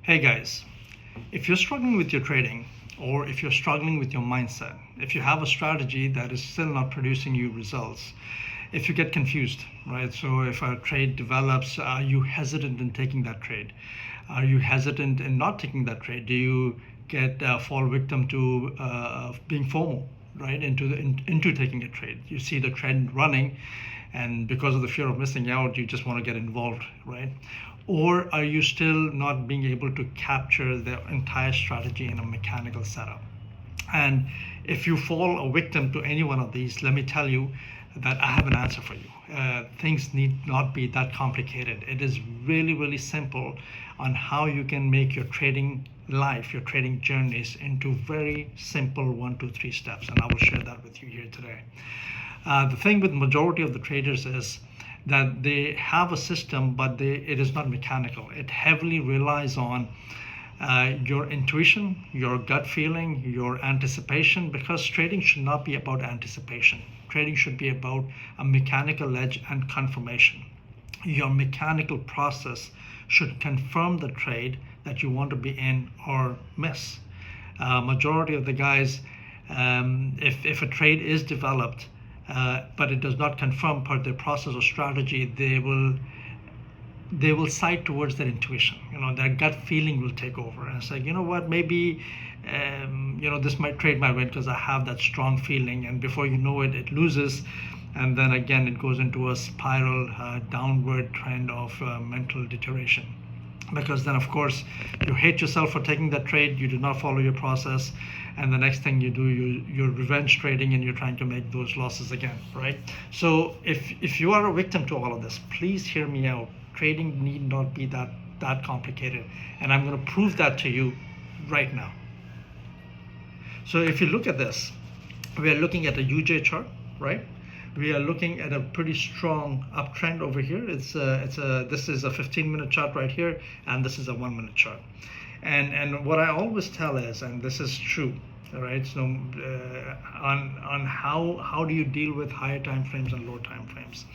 Hey guys, if you're struggling with your trading or if you're struggling with your mindset, if you have a strategy that is still not producing you results, if you get confused, right? So if a trade develops, are you hesitant in taking that trade? Are you hesitant in not taking that trade? Do you fall victim to being FOMO, right? Into taking a trade. You see the trend running, and because of the fear of missing out, you just want to get involved, right? Or are you still not being able to capture the entire strategy in a mechanical setup? And if you fall a victim to any one of these, let me tell you that I have an answer for you. Things need not be that complicated. It is really, really simple on how you can make your trading life, your trading journeys into very simple 1, 2, 3 steps. And I will share that with you here today. The thing with majority of the traders is that they have a system, but it is not mechanical. It heavily relies on your intuition, your gut feeling, your anticipation, because trading should not be about anticipation. Trading should be about a mechanical edge and confirmation. Your mechanical process should confirm the trade that you want to be in or miss. Majority of the guys, if a trade is developed, but it does not confirm per their process or strategy, they will side towards their intuition. Their gut feeling will take over, and it's like, you know what, maybe this might trade my win because I have that strong feeling, and before you know it, it loses, and then again it goes into a spiral downward trend of mental deterioration. Because then, of course, you hate yourself for taking that trade, you do not follow your process, and the next thing you do, you're revenge trading and you're trying to make those losses again, right? So if you are a victim to all of this, please hear me out. Trading need not be that complicated, and I'm going to prove that to you right now. So if you look at this, we are looking at a UJ chart, right? We are looking at a pretty strong uptrend over here. This is a 15-minute chart right here, and this is a 1-minute chart. And what I always tell is, and this is true, all right? So on how do you deal with higher time frames and lower time frames?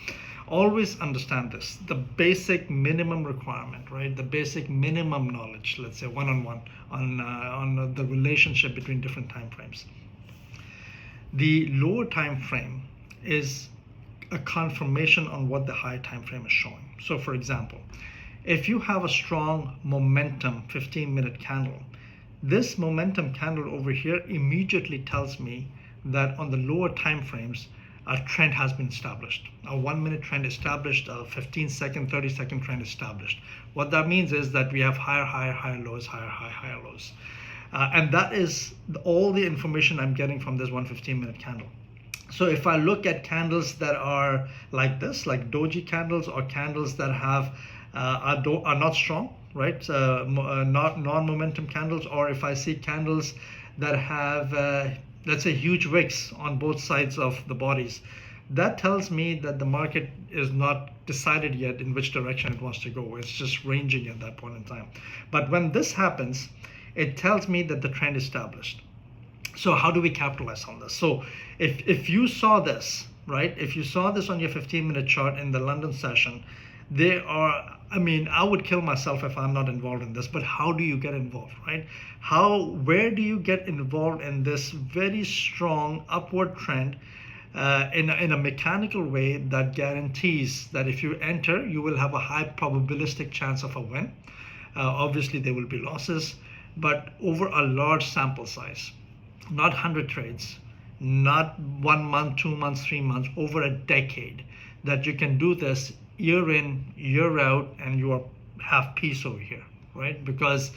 Always understand this: the basic minimum requirement, right? The basic minimum knowledge, let's say one-on-one on the relationship between different time frames. The lower time frame is a confirmation on what the higher time frame is showing. So for example, if you have a strong momentum 15-minute candle, this momentum candle over here immediately tells me that on the lower time frames, a trend has been established. A 1-minute trend established, a 15-second, 30-second trend established. What that means is that we have higher lows, higher lows. And that is all the information I'm getting from this 115-minute candle. So if I look at candles that are like this, like doji candles, or candles that have are not strong, right? Not non-momentum candles, or if I see candles that have let's say huge wicks on both sides of the bodies, that tells me that the market is not decided yet in which direction it wants to go. It's just ranging at that point in time. But when this happens, it tells me that the trend is established. So how do we capitalize on this? So if you saw this, right? If you saw this on your 15-minute chart in the London session, I would kill myself if I'm not involved in this, but how do you get involved, right? Where do you get involved in this very strong upward trend in a mechanical way that guarantees that if you enter, you will have a high probabilistic chance of a win. Obviously, there will be losses, but over a large sample size. Not 100 trades, not 1 month, 2 months, 3 months, over a decade, that you can do this year in, year out, and you have peace over here, right? Because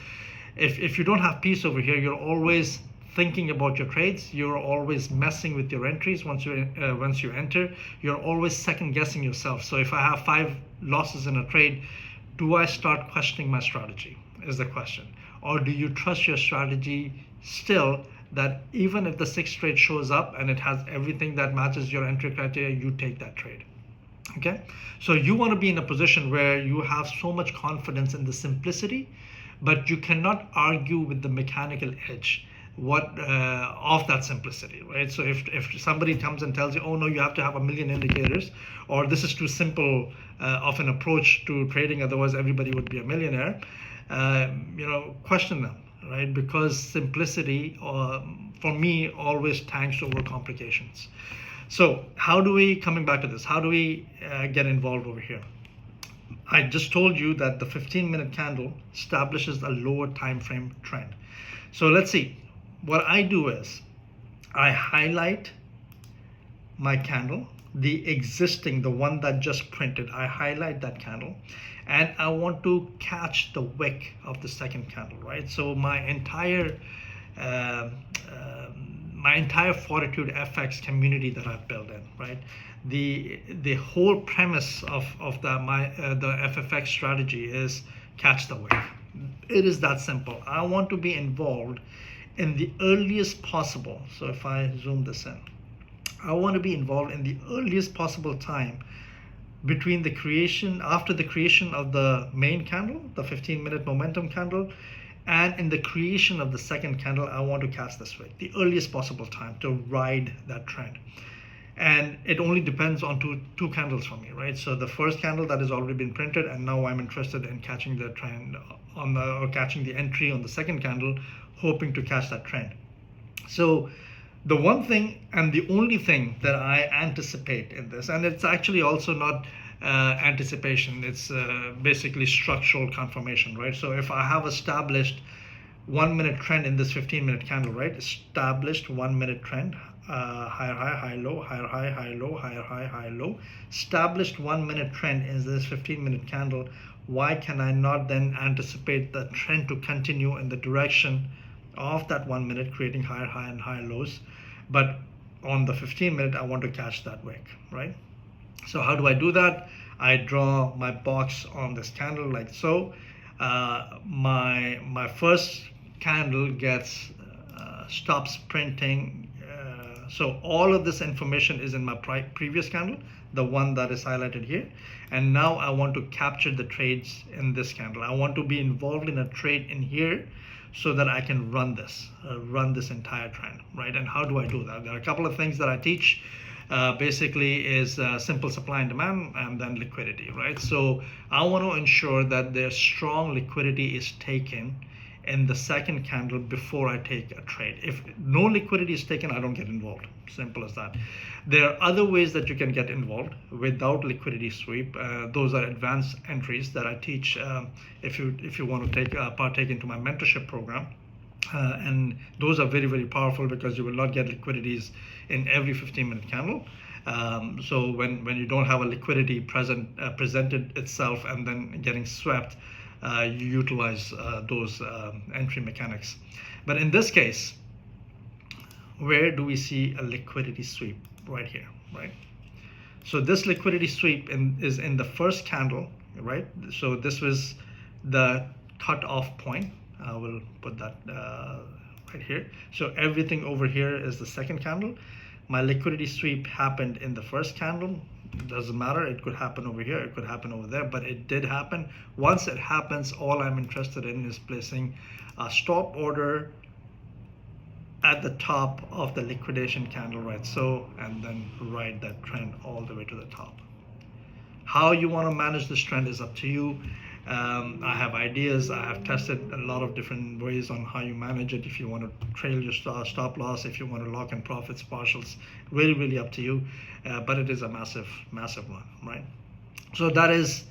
if you don't have peace over here, you're always thinking about your trades, you're always messing with your entries once you enter, you're always second guessing yourself. So if I have 5 losses in a trade, do I start questioning my strategy, is the question. Or do you trust your strategy still, that even if the 6th trade shows up and it has everything that matches your entry criteria, you take that trade? Okay, so you want to be in a position where you have so much confidence in the simplicity, but you cannot argue with the mechanical edge of that simplicity, right? So if somebody comes and tells you, oh no, you have to have 1 million indicators, or this is too simple of an approach to trading, otherwise everybody would be a millionaire, question them, right? Because simplicity, for me, always tanks over complications. So how do we, coming back to this, how do we get involved over here? I just told you that the 15-minute candle establishes a lower time frame trend. So let's see. What I do is I highlight my candle, the one that just printed. I highlight that candle, and I want to catch the wick of the second candle, right? So my entire FortitudeFX community that I've built in, right? The whole premise of the FFX strategy is catch the wick. It is that simple. I want to be involved in the earliest possible. So if I zoom this in, I want to be involved in the earliest possible time between after the creation of the main candle, the 15-minute momentum candle, and in the creation of the second candle. I want to catch this wick, the earliest possible time to ride that trend. And it only depends on two candles for me, right? So the first candle that has already been printed, and now I'm interested in catching the trend or catching the entry on the second candle, hoping to catch that trend. So the one thing and the only thing that I anticipate in this, and it's actually also not anticipation, it's basically structural confirmation, right? So if I have established 1 minute trend in this 15-minute candle, right? Established 1 minute trend, higher high, high low, higher high, high low, higher high, high low. Established 1 minute trend in this 15-minute candle. Why can I not then anticipate the trend to continue in the direction of that 1 minute, creating higher high and higher lows? But on the 15-minute, I want to catch that wick, right? So how do I do that? I draw my box on this candle like so. My first candle gets stops printing. So all of this information is in my previous candle, the one that is highlighted here. And now I want to capture the trades in this candle. I want to be involved in a trade in here so that I can run this entire trend, right? And how do I do that? There are a couple of things that I teach. Basically is simple supply and demand, and then liquidity, right? So I want to ensure that there's strong liquidity is taken in the second candle before I take a trade. If no liquidity is taken, I don't get involved. Simple as that. There are other ways that you can get involved without liquidity sweep. Those are advanced entries that I teach if you want to partake into my mentorship program. And those are very, very powerful because you will not get liquidities in every 15-minute candle. So when you don't have a liquidity presented itself and then getting swept, you utilize those entry mechanics. But in this case, where do we see a liquidity sweep? Right here, right? So this liquidity sweep is in the first candle, right? So this was the cut-off point. I will put that right here. So everything over here is the second candle. My liquidity sweep happened in the first candle. It doesn't matter. It could happen over here. It could happen over there, but it did happen. Once it happens, all I'm interested in is placing a stop order at the top of the liquidation candle, right? So, and then ride that trend all the way to the top. How you want to manage this trend is up to you. I have ideas. I have tested a lot of different ways on how you manage it. If you want to trail your stop loss, if you want to lock in profits, partials, really up to you. But it is a massive one, right? So that is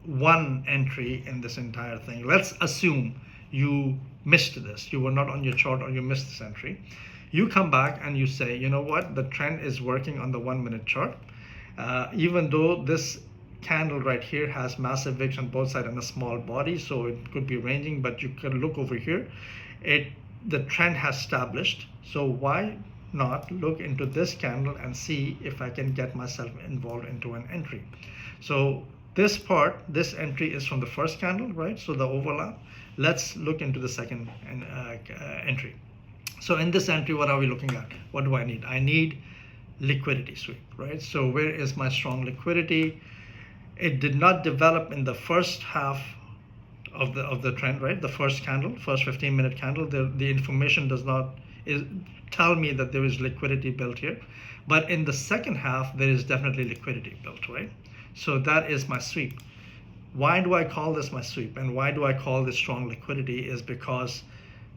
one entry in this entire thing. Let's assume you missed this. You were not on your chart or you missed this entry. You come back and you say, you know what? The trend is working on the 1 minute chart. Even though this candle right here has massive wicks on both sides and a small body, so it could be ranging, but you can look over here. The trend has established. So why not look into this candle and see if I can get myself involved into an entry? So this entry is from the first candle, right? So the overlap. Let's look into the second entry. So in this entry, what are we looking at? What do I need? I need liquidity sweep, right? So where is my strong liquidity? It did not develop in the first half of the trend, right? The first candle, first 15-minute candle. The information does not tell me that there is liquidity built here, but in the second half there is definitely liquidity built, right? So that is my sweep. Why do I call this my sweep, and why do I call this strong liquidity is because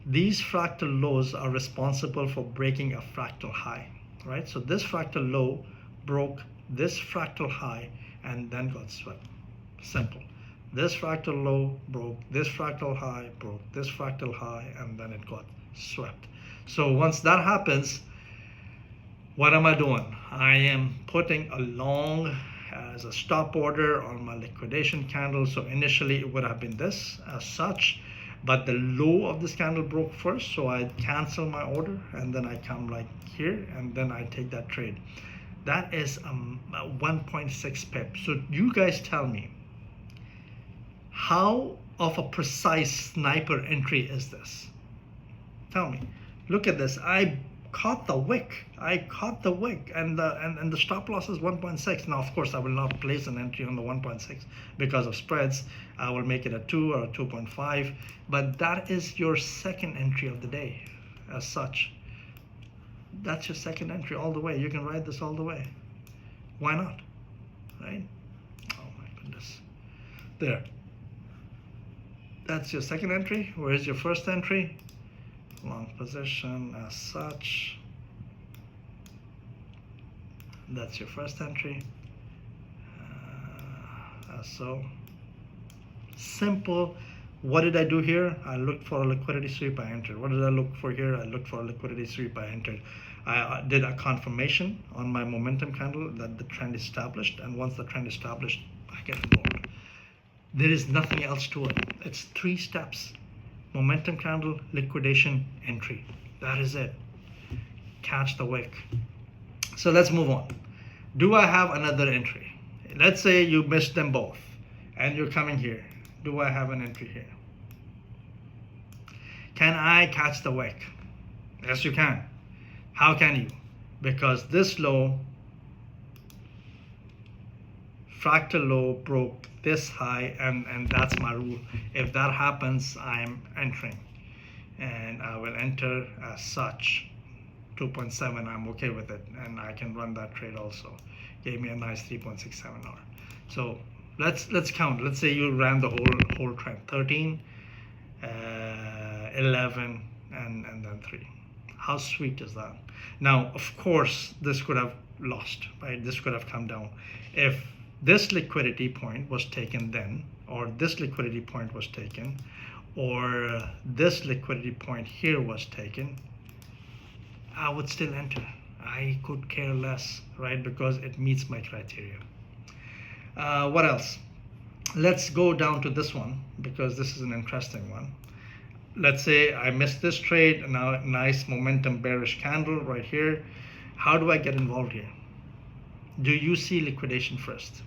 these fractal lows are responsible for breaking a fractal high, right? So this fractal low broke this fractal high and then got swept. Simple. This fractal low broke this fractal high, broke this fractal high, and then it got swept. So once that happens, what am I doing? I am putting a long as a stop order on my liquidation candle. So initially it would have been this as such, but the low of this candle broke first, so I cancel my order and then I come like here and then I take that trade. That is 1.6 pip. So you guys tell me, how of a precise sniper entry is this? Tell me. Look at this. I caught the wick. And the stop loss is 1.6. Now of course I will not place an entry on the 1.6 because of spreads. I will make it a 2 or a 2.5, but that is your second entry of the day as such. That's your second entry all the way. You can ride this all the way. Why not? Right? Oh my goodness. There. That's your second entry. Where's your first entry? Long position as such. That's your first entry. As so. Simple. What did I do here? I looked for a liquidity sweep, I entered. What did I look for here? I looked for a liquidity sweep, I entered. I did a confirmation on my momentum candle that the trend established, and once the trend established, I get involved. There is nothing else to it. It's 3 steps. Momentum candle, liquidation, entry. That is it. Catch the wick. So let's move on. Do I have another entry? Let's say you missed them both and you're coming here. Do I have an entry here? Can I catch the wick? Yes, you can. How can you? Because this low, fractal low, broke this high, and that's my rule. If that happens, I'm entering, and I will enter as such. 2.7, I'm okay with it, and I can run that trade also. Gave me a nice 3.67 hour. So let's count. Let's say you ran the whole trend. 13, 11, and then 3. How sweet is that? Now, of course, this could have lost, right? This could have come down. If this liquidity point was taken then, or this liquidity point was taken, or this liquidity point here was taken, I would still enter. I could care less, right? Because it meets my criteria. What else? Let's go down to this one because this is an interesting one. Let's say I missed this trade. Now, nice momentum bearish candle right here. How do I get involved here? Do you see liquidation first?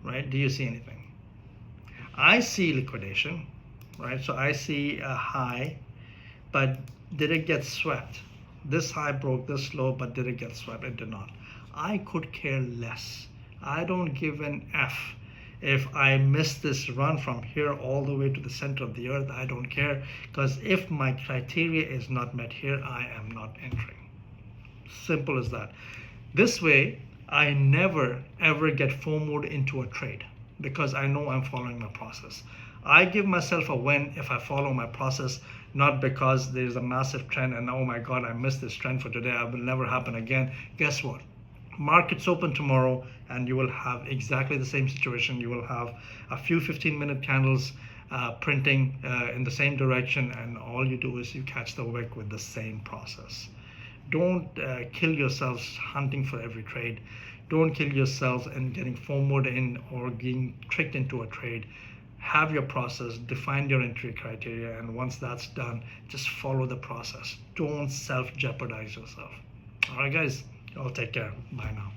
Right? Do you see anything? I see liquidation, right? So I see a high, but did it get swept? This high broke this low, but did it get swept? It did not. I could care less. I don't give an F. If I miss this run from here all the way to the center of the earth, I don't care, because if my criteria is not met here, I am not entering. Simple as that. This way, I never ever get FOMO'd into a trade because I know I'm following my process. I give myself a win if I follow my process, not because there's a massive trend and oh my God, I missed this trend for today, it will never happen again. Guess what? Markets open tomorrow and you will have exactly the same situation. You will have a few 15-minute candles printing in the same direction, and all you do is you catch the wick with the same process. Don't kill yourselves hunting for every trade. Don't kill yourselves and getting FOMO'd in or being tricked into a trade. Have your process, define your entry criteria, and once that's done, just follow the process. Don't self-jeopardize yourself. All right, guys, y'all take care. Bye now.